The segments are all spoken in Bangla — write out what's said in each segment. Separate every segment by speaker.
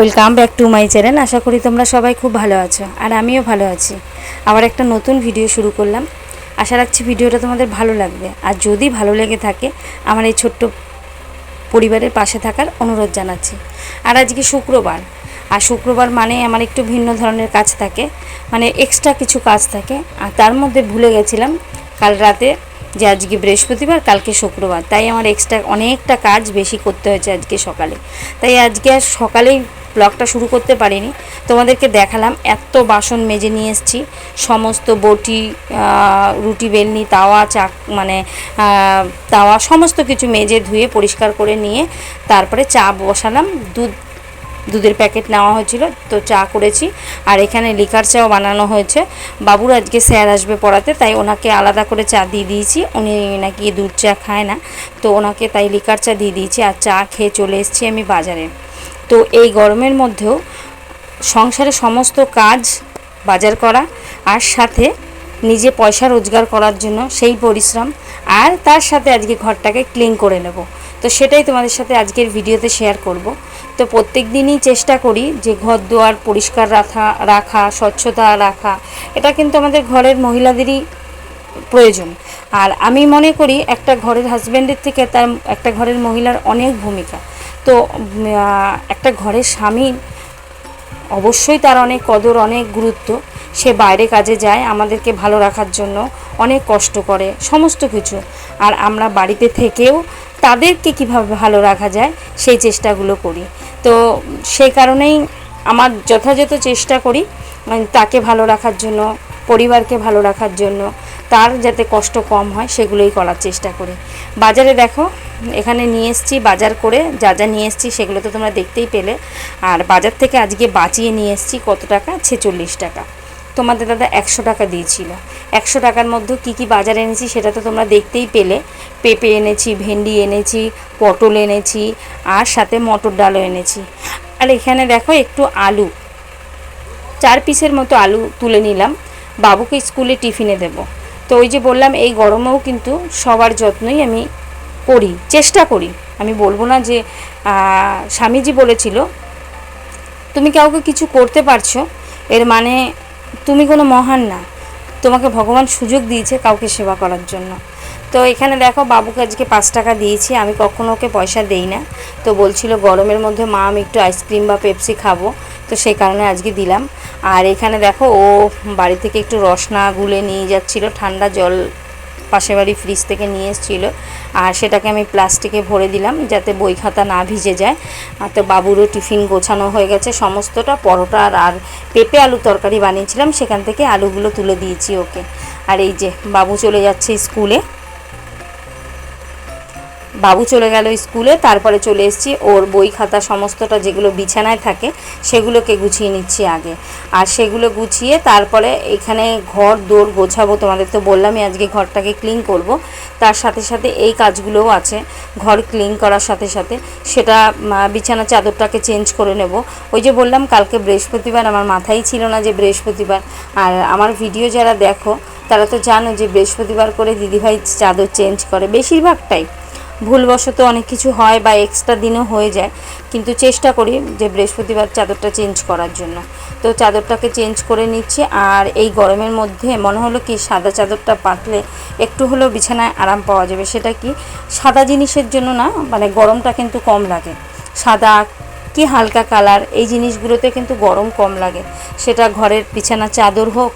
Speaker 1: Welcome back to my channel. আশা করি তোমরা সবাই খুব ভালো আছো, আর আমিও ভালো আছি। আবার একটা নতুন ভিডিও শুরু করলাম। আশা রাখছি ভিডিওটা তোমাদের ভালো লাগবে, আর যদি ভালো লেগে থাকে আমার এই ছোট্ট পরিবারের পাশে থাকার অনুরোধ জানাচ্ছি। আর আজকে শুক্রবার, আর শুক্রবার মানে আমার একটু ভিন্ন ধরনের কাজ থাকে, মানে এক্সট্রা কিছু কাজ থাকে। আর তার মধ্যে ভুলে গেছিলাম কাল রাতে যে আজকে বৃহস্পতিবার, কালকে শুক্রবার, তাই আমার এক্সট্রা অনেকটা কাজ বেশি করতে হয়েছে আজকে সকালে। তাই আজকে আর সকালেই ব্লগটা শুরু করতে পারিনি। তোমাদেরকে দেখালাম এত বাসন মেজে নিয়ে এসেছি, সমস্ত বটি, রুটি বেলনি, তাওয়া, মানে তাওয়া, সমস্ত কিছু মেজে ধুয়ে পরিষ্কার করে নিয়ে তারপরে চা বসালাম। দুধের প্যাকেট নেওয়া হয়েছিল, তো চা করেছি। আর এখানে লিকার চাও বানানো হয়েছে। বাবুর আজকে স্যার আসবে পড়াতে, তাই ওনাকে আলাদা করে চা দিয়ে দিয়েছি। উনি নাকি দুধ চা খায় না, তো ওনাকে তাই লিকার চা দিয়ে দিয়েছি। আর চা খেয়ে চলে এসেছি আমি বাজারে। তো এই গরমের মধ্যেও সংসারে সমস্ত কাজ বাজার করা, আর সাথে নিজে পয়সা রোজগার করার জন্য সেই পরিশ্রম, আর তার সাথে আজকে ঘরটাকে ক্লিন করে নেব। তো সেটাই তোমাদের সাথে আজকের ভিডিওতে শেয়ার করব। তো প্রত্যেক দিনই চেষ্টা করি যে ঘর দুয়ার পরিষ্কার রাখা, স্বচ্ছতা রাখা, এটা কিন্তু আমাদের ঘরের মহিলাদেরই প্রয়োজন। আর আমি মনে করি একটা ঘরের হাজব্যান্ডের থেকে তার একটা ঘরের মহিলার অনেক ভূমিকা। তো একটা ঘরের স্বামী অবশ্যই তার অনেক কদর, অনেক গুরুত্ব। সে বাইরে কাজে যায় আমাদেরকে ভালো রাখার জন্য, অনেক কষ্ট করে সমস্ত কিছু। আর আমরা বাড়িতে থেকেও তাদেরকে কিভাবে ভালো রাখা যায় সেই চেষ্টাগুলো করি। তো সেই কারণেই আমার যথাযথ চেষ্টা করি তাকে ভালো রাখার জন্য, পরিবারকে ভালো রাখার জন্য, তার যাতে কষ্ট কম হয় সেগুলোই করার চেষ্টা করি। বাজারে দেখো এখানে নিয়ে এসেছি, বাজার করে যা যা নিয়ে এসেছি সেগুলো তো তোমরা দেখতেই পেলে। আর বাজার থেকে আজকে বাঁচিয়ে নিয়ে এসেছি কত টাকা, 46 টাকা। তোমাদের দাদা 100 টাকা দিয়েছিল। 100 টাকার মধ্যে কী কী বাজার এনেছি সেটা তো তোমরা দেখতেই পেলে। পেঁপে এনেছি, ভেন্ডি এনেছি, পটল এনেছি, আর সাথে মটর ডালও এনেছি। আর এখানে দেখো একটু আলু, 4 পিসের মতো আলু তুলে নিলাম, বাবুকে স্কুলে টিফিনে দেব। তো ওই যে বললাম এই গরমেও কিন্তু সবার যত্নই আমি করি, চেষ্টা করি। আমি বলবো না যে স্বামীজি বলেছিল তুমি কাউকে কিছু করতে পারছো এর মানে তুমি কোনো মহান না, তোমাকে ভগবান সুযোগ দিয়েছে কাউকে সেবা করার জন্য। তো এখানে দেখো বাবুকে আজকে 5 টাকা দিয়েছি, আমি কখনো ওকে পয়সা দেই না। তো বলছিল গরমের মধ্যে মা আমি একটু আইসক্রিম বা পেপসি খাবো, তো সেই কারণে আজকে দিলাম। আর এখানে দেখো ও বাড়ি থেকে একটু রসনা গুলে নিয়ে যাচ্ছিল, ঠান্ডা জল পাশের বাড়ি ফ্রিজ থেকে নিয়ে এসেছিলো, আর সেটাকে আমি প্লাস্টিকে ভরে দিলাম যাতে বই খাতা না ভিজে যায়। তো বাবুরও টিফিন গোছানো হয়ে গেছে সমস্তটা। পরোটা আর পেঁপে আলু তরকারি বানিয়েছিলাম, সেখান থেকে আলুগুলো তুলে দিয়েছি ওকে। আর এই যে বাবু চলে যাচ্ছে স্কুলে, বাবু চলে গেল স্কুলে। তারপরে চলে এসেছি ওর বই খাতা সমস্তটা যেগুলো বিছানায় থাকে সেগুলোকে গুছিয়ে নিচ্ছি আগে। আর সেগুলো গুছিয়ে তারপরে এখানে ঘর দোর গোছাবো। তোমাদের তো বললামই আজকে ঘরটাকে ক্লিন করব, তার সাথে সাথে এই কাজগুলোও আছে। ঘর ক্লিন করার সাথে সাথে সেটা বিছানা চাদরটাকে চেঞ্জ করে নেব। ওই যে বললাম কালকে বৃহস্পতিবার, আমার মাথায় ছিল না যে বৃহস্পতিবার। আর আমার ভিডিও যারা দেখো তারা তো জানো যে বৃহস্পতিবার করে দিদিভাই চাদর চেঞ্জ করে, বেশিরভাগটাই ভুলবশত অনেক কিছু হয় বা এক্সট্রা দিনও হয়ে যায়, কিন্তু চেষ্টা করি যে বৃহস্পতিবার চাদরটা চেঞ্জ করার জন্য। তো চাদরটাকে চেঞ্জ করে নিচ্ছি। আর এই গরমের মধ্যে মনে হলো কি সাদা চাদরটা পাতলে একটু হলেও বিছানায় আরাম পাওয়া যাবে। সেটা কি সাদা জিনিসের জন্য না, মানে গরমটা কিন্তু কম লাগে। সাদা কি হালকা কালার এই জিনিসগুলোতে কিন্তু গরম কম লাগে। সেটা ঘরের বিছানা চাদর হোক,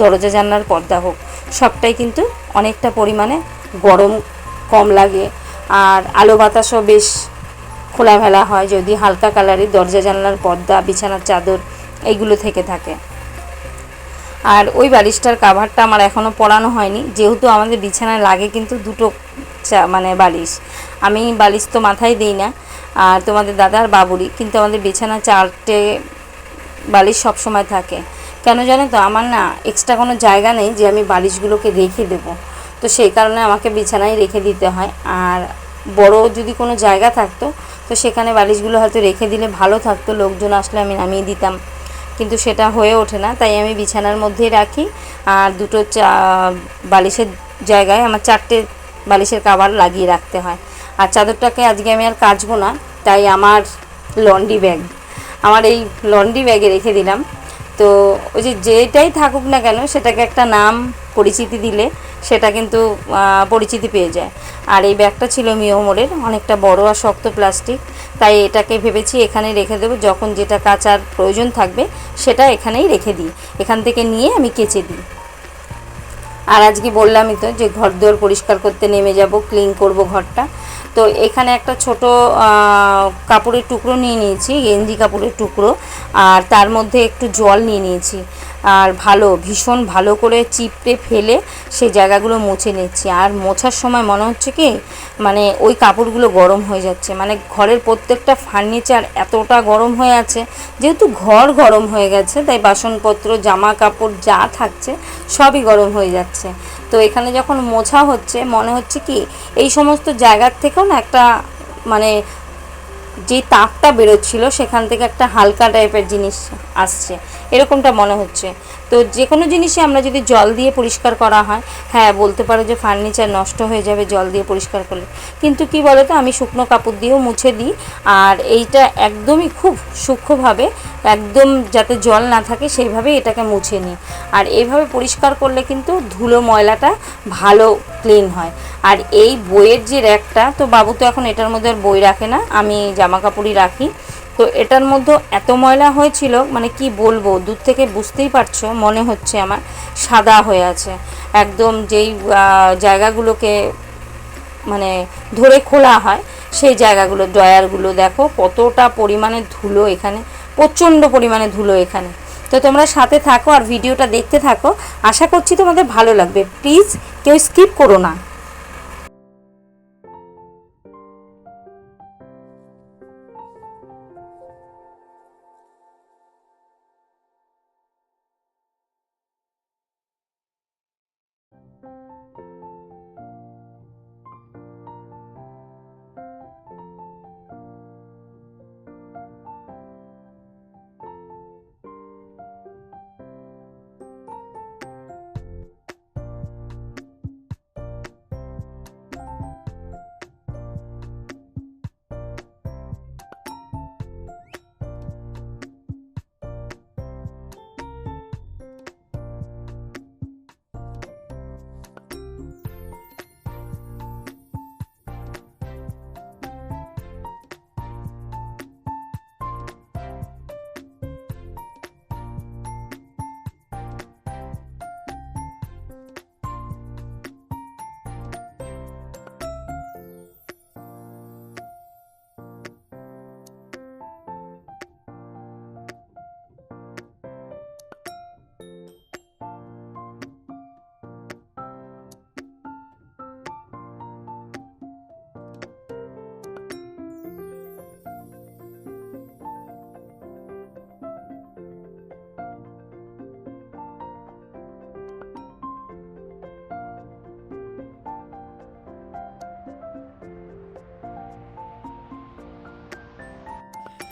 Speaker 1: দরজা জানলার পর্দা হোক, সবটাই কিন্তু অনেকটা পরিমাণে গরম কম লাগে। আর আলো বাতাসও বেশ খোলামেলা হয় যদি হালকা কালারের দরজা জানলার পর্দা, বিছানার চাদর এইগুলো থেকে থাকে। আর ওই বালিশটার কাভারটা আমার এখনও পরানো হয়নি, যেহেতু আমাদের বিছানায় লাগে কিন্তু দুটো মানে বালিশ। আমি বালিশ তো মাথায় দিই না, আর তোমাদের দাদার বাবুরই, কিন্তু আমাদের বিছানা 4টে বালিশ সবসময় থাকে। কেন জানো তো, আমার না এক্সট্রা কোনো জায়গা নেই যে আমি বালিশগুলোকে রেখে দেবো, তো সেই কারণে আমাকে বিছানায় রেখে দিতে হয়। আর বড় যদি কোনো জায়গা থাকতো তো সেখানে বালিশগুলো হয়তো রেখে দিলে ভালো থাকতো, লোকজন আসলে আমি নামিয়ে দিতাম, কিন্তু সেটা হয়ে ওঠে না। তাই আমি বিছানার মধ্যেই রাখি। আর দুটো বালিশের জায়গায় আমার 4টে বালিশের কভার লাগিয়ে রাখতে হয়। আর চাদরটাকে আজকে আমি আর কাচবো না, তাই আমার লন্ড্রি ব্যাগ, আমার এই লন্ড্রি ব্যাগে রেখে দিলাম। তো ওই যে যেটাই থাকুক না কেন সেটাকে একটা নাম পরিচিতি দিলে সেটা কিন্তু পরিচিতি পেয়ে যায়। আর এই ব্যাগটা ছিল মিওমোরের, অনেকটা বড় আর শক্ত প্লাস্টিক, তাই এটাকে ভেবেছি এখানেই রেখে দেবো, যখন যেটা কাচার প্রয়োজন থাকবে সেটা এখানেই রেখে দিই, এখান থেকে নিয়ে আমি কেচে দিই। আর আজকে বললামই তো যে ঘর দোর পরিষ্কার করতে নেমে যাব, ক্লিন করব ঘরটা। তো এখানে একটা ছোট কাপড়ের টুকরো নিয়ে নিয়েছি, গেঞ্জি কাপড়ের টুকরো, আর তার মধ্যে একটু জল নিয়ে নিয়েছি, আর ভীষণ ভালো করে চিপটে ফেলে সেই জায়গাগুলো মুছে নিচ্ছি। আর মোছার সময় মনে হচ্ছে কি মানে ওই কাপড়গুলো গরম হয়ে যাচ্ছে, মানে ঘরের প্রত্যেকটা ফার্নিচার এতটা গরম হয়ে আছে, যেহেতু ঘর গরম হয়ে গেছে তাই বাসনপত্র জামা কাপড় যা থাকছে সবই গরম হয়ে যাচ্ছে। তো এখানে যখন মোছা হচ্ছে মনে হচ্ছে কি এই সমস্ত জায়গার থেকেও না একটা মানে যে তাপটা বেরোচ্ছিল সেখান থেকে একটা হালকা টাইপের জিনিস আসছে, এরকমটা মনে হচ্ছে। তো যে কোনো জিনিসই আমরা যদি জল দিয়ে পরিষ্কার করা হয়, হ্যাঁ বলতে পারো যে ফার্নিচার নষ্ট হয়ে যাবে জল দিয়ে পরিষ্কার করলে, কিন্তু কি বলো তো আমি শুকনো কাপড় দিয়েও মুছে দিই। আর এইটা একদমই খুব সূক্ষ্মভাবে একদম যাতে জল না থাকে সেইভাবেই এটাকে মুছে নিই। আর এইভাবে পরিষ্কার করলে কিন্তু ধুলো ময়লাটা ভালো ক্লিন হয়। আর এই বইয়ের যে র্যাকটা, তো বাবু তো এখন এটার মধ্যে আর বই রাখে না, আমি জামা কাপড়ই রাখি। তো এটার মধ্যে এত ময়লা হয়েছিল মানে কি বলবো, দূর থেকে বুঝতেই পারছো মনে হচ্ছে আমার সাদা হয়ে আছে একদম। যেই জায়গাগুলোকে মানে ধরে খোলা হয় সেই জায়গাগুলো, ড্রয়ারগুলো দেখো কতটা পরিমাণে ধুলো এখানে, প্রচণ্ড পরিমাণে ধুলো এখানে। তো তোমরা সাথে থাকো আর ভিডিওটা দেখতে থাকো, আশা করছি তোমাদের ভালো লাগবে। প্লিজ কেউ স্কিপ করো না।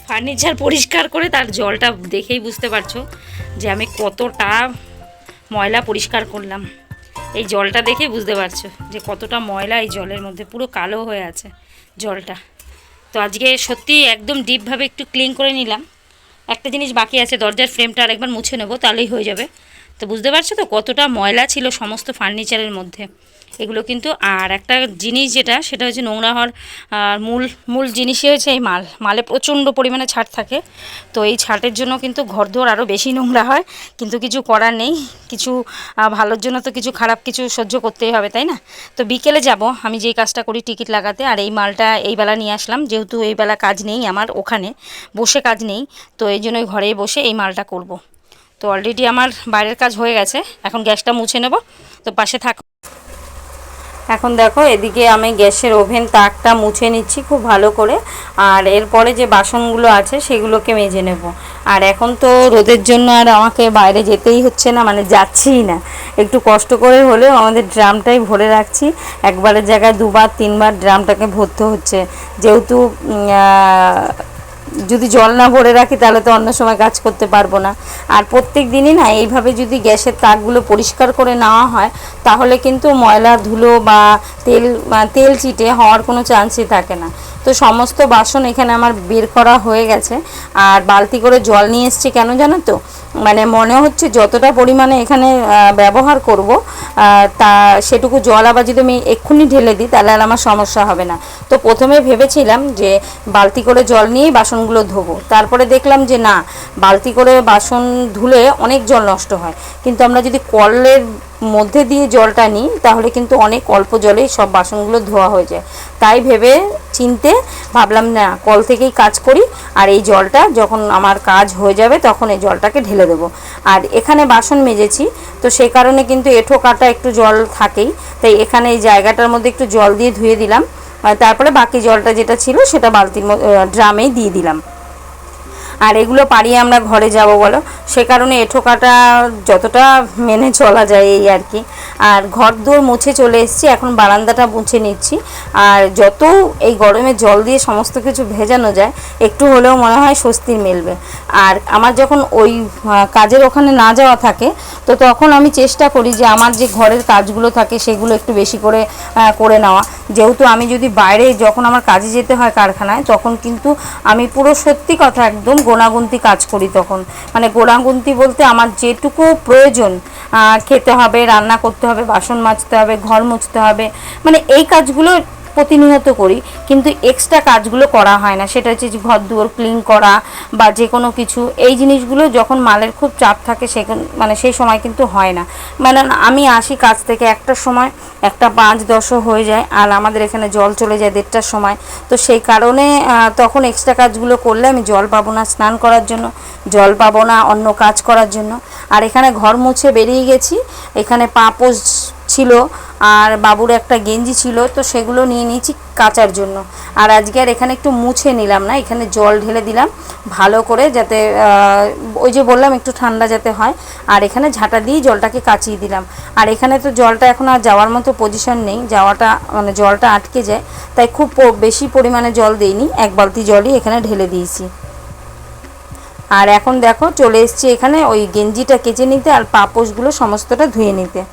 Speaker 1: ফার্নিচার পরিষ্কার করে তার জলটা দেখেই বুঝতে পারছো যে আমি কতটা ময়লা পরিষ্কার করলাম। এই জলটা দেখেই বুঝতে পারছো যে কতটা ময়লা এই জলের মধ্যে, পুরো কালো হয়ে আছে জলটা। তো আজকে সত্যি একদম ডিপভাবে একটু ক্লিন করে নিলাম। একটা জিনিস বাকি আছে, দরজার ফ্রেমটা আরেকবার মুছে নেবো, তাহলেই হয়ে যাবে। তো বুঝতে পারছো তো কতটা ময়লা ছিল সমস্ত ফার্নিচারের মধ্যে এগুলো কিন্তু। আর একটা জিনিস যেটা সেটা হচ্ছে নোংরা হওয়ার মূল জিনিসই হচ্ছে এই মালে প্রচণ্ড পরিমাণে ছাট থাকে। তো এই ছাটের জন্য কিন্তু ঘরদোর আরও বেশি নোংরা হয়, কিন্তু কিছু করার নেই। কিছু ভালোর জন্য তো কিছু খারাপ কিছু সহ্য করতেই হবে, তাই না? তো বিকেলে যাব আমি যেই কাজটা করি টিকিট লাগাতে, আর এই মালটা এই বেলা নিয়ে আসলাম, যেহেতু এই বেলা কাজ নেই আমার, ওখানে বসে কাজ নেই, তো এই জন্যই ঘরেই বসে এই মালটা করব। তো অলরেডি আমার বাইরের কাজ হয়ে গেছে, এখন গ্যাসটা মুছে নেব। তো পাশে থাক। এখন দেখো এদিকে আমি গ্যাসের ওভেন তাকটা মুছে নিচ্ছি খুব ভালো করে, আর এরপরে যে বাসনগুলো আছে সেগুলোকে মেজে নেব। আর এখন তো রোদের জন্য আর আমাকে বাইরে যেতেই হচ্ছে না, মানে যাচ্ছিই না, একটু কষ্ট করে হলেও আমাদের ড্রামটাই ভরে রাখছি। একবারের জায়গায় দুবার তিনবার ড্রামটাকে ভরতে হচ্ছে, যেহেতু যদি জল না ভরে রাখি তাহলে তো অন্য সময় কাজ করতে পারবো না। আর প্রত্যেক দিনই না এইভাবে যদি গ্যাসের তাকগুলো পরিষ্কার করে নেওয়া হয় তাহলে কিন্তু ময়লা ধুলো বা তেল চিটে হওয়ার কোনো চান্সই থাকে না। তো সমস্ত বাসন এখানে আমার বের করা হয়ে গেছে। আর বালতি করে জল নিয়ে এসেছি কেন জানো তো, মানে মনে হচ্ছে যতটা পরিমাণে এখানে ব্যবহার করব তা সেটুকু জল আবার যদি আমি এক্ষুনি ঢেলে দিই তাহলে আর আমার সমস্যা হবে না। তো প্রথমে ভেবেছিলাম যে বালতি করে জল নিয়েই বাসনগুলো ধোবো, তারপরে দেখলাম যে না, বালতি করে বাসন ধুলে অনেক জল নষ্ট হয়, কিন্তু আমরা যদি কলের মধ্যে দিয়ে জলটা নিই তাহলে কিন্তু অনেক অল্প জলেই সব বাসনগুলো ধোয়া হয়ে যায়। তাই ভেবে চিনতে ভাবলাম না, কল থেকেই কাজ করি, আর এই জলটা যখন আমার কাজ হয়ে যাবে তখন এই জলটাকে ঢেলে দেবো। আর এখানে বাসন মেজেছি তো সেই কারণে কিন্তু এঁঠো কাটা একটু জল থাকেই, তাই এখানে এই জায়গাটার মধ্যে একটু জল দিয়ে ধুয়ে দিলাম। তারপরে বাকি জলটা যেটা ছিল সেটা বালতির ড্রামেই দিয়ে দিলাম। আর এগুলো পাড়িয়ে আমরা ঘরে যাব বলো, সে কারণে এঁঠো কাটা যতটা মেনে চলা যায় এই আর কি। আর ঘর দোর মুছে চলে এসেছি, এখন বারান্দাটা মুছে নিচ্ছি। আর যত এই গরমে জল দিয়ে সমস্ত কিছু ভেজানো যায় একটু হলেও মনে হয় স্বস্তির মিলবে। আর আমার যখন ওই কাজের ওখানে না যাওয়া থাকে তো তখন আমি চেষ্টা করি যে আমার যে ঘরের কাজগুলো থাকে সেগুলো একটু বেশি করে করে নেওয়া। যেহেতু আমি যদি বাইরে যখন আমার কাজে যেতে হয় কারখানায় তখন কিন্তু আমি পুরো সত্যি কথা একদম গোনাগুনতি কাজ করি। তখন মানে গোনাগুনতি বলতে আমার যেটুকু প্রয়োজন, খেতে হবে, রান্না করতে হবে, বাসন মাজতে হবে, ঘর মুছতে হবে, মানে এই কাজগুলো প্রতিনিয়ত করি, কিন্তু এক্সট্রা কাজগুলো করা হয় না। সেটা হচ্ছে যে ঘর দুয়ার ক্লিন করা বা যে কোনো কিছু, এই জিনিসগুলো যখন মালের খুব চাপ থাকে মানে সেই সময় কিন্তু হয় না। মানে আমি আসি কাজ থেকে একটার সময়, 1:05-10 হয়ে যায়, আর আমাদের এখানে জল চলে যায় 1:30টার সময়। তো সেই কারণে তখন এক্সট্রা কাজগুলো করলে আমি জল পাবো না স্নান করার জন্য, জল পাবো না অন্য কাজ করার জন্য। আর এখানে ঘর মুছে বেরিয়ে গেছি, এখানে পাপোশ ছিল আর বাবুর একটা গেঞ্জি ছিল, তো সেগুলো নিয়ে নিয়েছি কাচার জন্য। আর আজকে আর এখানে একটু মুছে নিলাম না, এখানে জল ঢেলে দিলাম ভালো করে, যাতে ওই যে বললাম একটু ঠান্ডা যাতে হয়। আর এখানে ঝাঁটা দিয়ে জলটাকে কাচিয়ে দিলাম। আর এখানে তো জলটা এখন আর যাওয়ার মতো পজিশন নেই, যাওয়াটা মানে জলটা আটকে যায়, তাই খুব বেশি পরিমাণে জল দিইনি, 1 বালতি জলই এখানে ঢেলে দিয়েছি। আর এখন দেখো চলে এসেছি এখানে ওই গেঞ্জিটা কেচে নিতে আর পাপোশগুলো সমস্তটা ধুয়ে নিতে।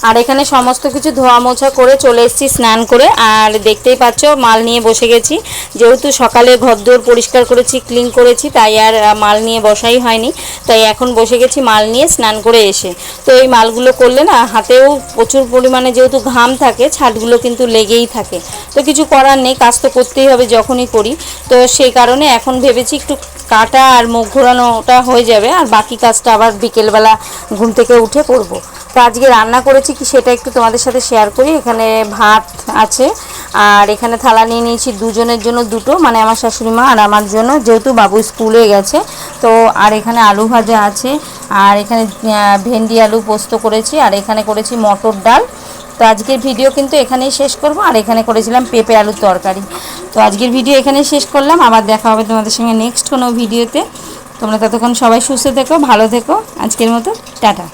Speaker 1: আর এখানে সমস্ত কিছু ধোয়া মোছা করে চলে এসেছি স্নান করে। আর দেখতেই পাচ্ছ মাল নিয়ে বসে গেছি, যেহেতু সকালে ঘরদোর পরিষ্কার করেছি, ক্লিন করেছি, তাই আর মাল নিয়ে বসাই হয়নি। তাই এখন বসে গেছি মাল নিয়ে স্নান করে এসে। তো এই মালগুলো করলে না হাতেও প্রচুর পরিমাণে যেহেতু ঘাম থাকে, ছাটগুলো কিন্তু লেগেই থাকে। তো কিছু করার নেই, কাজ তো করতেই হবে যখনই করি। তো সেই কারণে এখন ভেবেছি একটু কাটা আর মুখ ঘোরানোটা হয়ে যাবে, আর বাকি কাজটা আবার বিকেলবেলা ঘুম থেকে উঠে করব। তো আজকে রান্না করেছি কি সেটা একটু তোমাদের সাথে শেয়ার করি। এখানে ভাত আছে, আর এখানে থালা নিয়ে নিয়েছি দুজনের জন্য দুটো, মানে আমার শাশুড়ি মা আর আমার জন্য, যেহেতু বাবু স্কুলে গেছে। তো আর এখানে আলু ভাজা আছে, আর এখানে ভেন্ডি আলু পোস্ত করেছি, আর এখানে করেছি মটর ডাল। তো আজকের ভিডিও কিন্তু এখানেই শেষ করব। আর এখানে করেছিলাম পেঁপে আলুর তরকারি। তো আজকের ভিডিও এখানেই শেষ করলাম, আবার দেখা হবে তোমাদের সঙ্গে নেক্সট কোনো ভিডিওতে। তোমরা ততক্ষণ সবাই সুস্থ থেকো, ভালো থেকো। আজকের মতো টাটা।